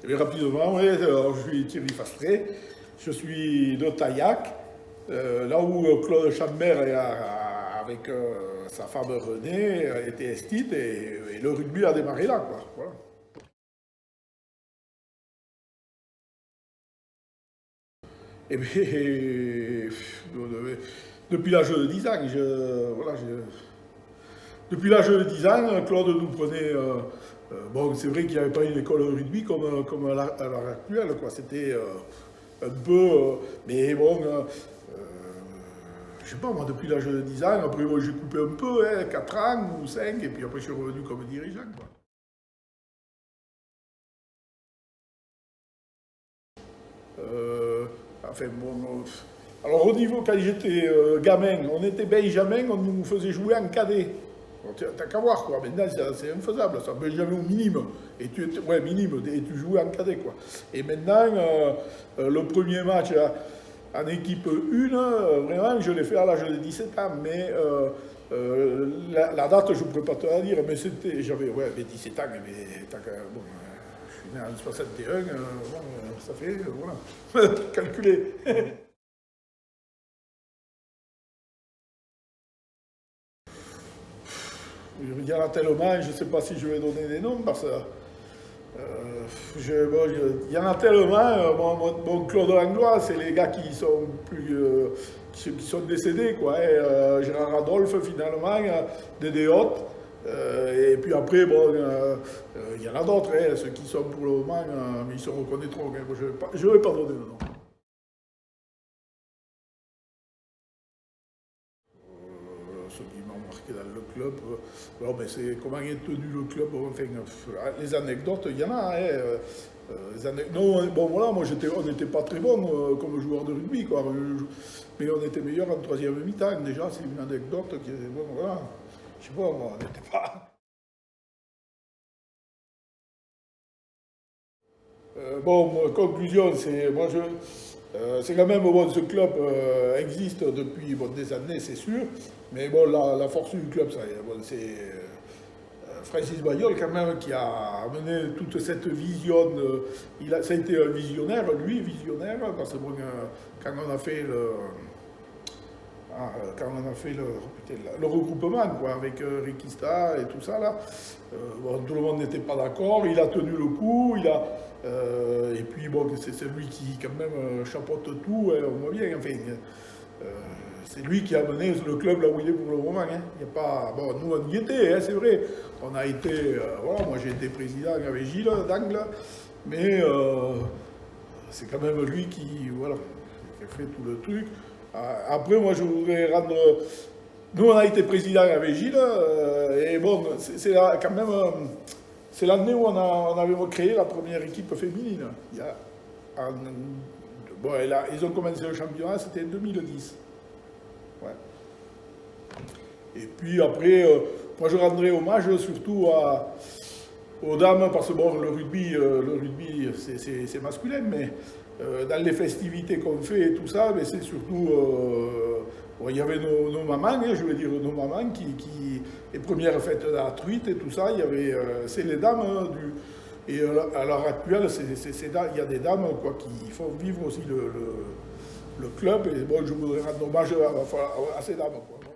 Et bien, rapidement, ouais, alors, je suis Thierry Fastré, je suis de Taillac, là où Claude Chambert, avec sa femme Renée, était esthète, et le rugby a démarré là, quoi. Voilà. Et bien, depuis l'âge de 10 ans, voilà, depuis l'âge de 10 ans, Claude nous prenait. Bon, c'est vrai qu'il n'y avait pas une école de rugby comme à l'heure actuelle, quoi. C'était un peu. Mais bon, je sais pas, moi, depuis l'âge de 10 ans, après, moi, j'ai coupé un peu, hein, 4 ans ou 5, et puis après, je suis revenu comme dirigeant, quoi. Enfin, bon. Alors, au niveau, quand j'étais gamin, on était benjamin, on nous faisait jouer en cadet. T'as qu'à voir, quoi. Maintenant, c'est infaisable, ça. Benjamin au minime. Ouais, minime, et tu jouais en cadet, quoi. Et maintenant, le premier match en équipe 1, vraiment, je l'ai fait à l'âge de 17 ans. Mais la date, je ne pourrais pas te la dire, mais c'était. J'avais, ouais, 17 ans, mais bon. Je suis né en 61, bon, ça fait, voilà, calculer. Il y en a tellement, je ne sais pas si je vais donner des noms, parce que il y en a tellement. Bon, Claude Langlois, c'est les gars qui sont qui sont décédés, quoi. Gérard Adolphe, finalement, Dédé Haute. Et puis après, bon, il y en a d'autres, hein, ceux qui sont pour le moment, mais ils se reconnaîtront. Hein, je ne vais pas donner de nom. Ceux qui m'ont marqué dans le club. Bon, mais c'est comment est tenu le club. Enfin, les anecdotes, il y en a. Hein, non, bon voilà, on n'était pas très bon comme joueur de rugby, quoi. Mais on était meilleur en troisième mi-temps. Déjà, c'est une anecdote qui est. Bon, voilà. Je sais pas, moi, on n'était pas. Bon, conclusion, c'est quand même bon, ce club existe depuis bon, des années, c'est sûr, mais bon, la force du club, bon, c'est Francis Bayol quand même qui a amené toute cette vision. Ça a été un visionnaire, lui, visionnaire, parce que bon, quand on a fait quand on a fait le regroupement quoi, avec Rikista et tout ça, là, bon, tout le monde n'était pas d'accord, il a tenu le coup, et puis bon, c'est lui qui quand même chapeaute tout, hein, on voit bien, enfin, c'est lui qui a mené le club là où il est pour le moment. Hein. Il y a pas, bon, nous on y était, hein, c'est vrai, on a été, voilà, moi j'ai été président avec Gilles d'Angle, mais c'est quand même lui voilà, qui a fait tout le truc. Après, moi, je voudrais rendre. Nous, on a été président avec Gilles, et bon, c'est quand même. C'est l'année où on avait recréé la première équipe féminine. Bon, ils ont commencé le championnat, c'était en 2010. Ouais. Et puis après, moi, je rendrai hommage surtout aux dames, parce que bon, le rugby c'est masculin, mais dans les festivités qu'on fait et tout ça, mais c'est surtout. Bon, il y avait nos mamans, hein, je veux dire nos mamans, les premières fêtes de la truite et tout ça, il y avait. C'est les dames Et à l'heure actuelle, il y a des dames quoi, qui font vivre aussi le club, et bon, je voudrais rendre hommage à ces dames. Quoi.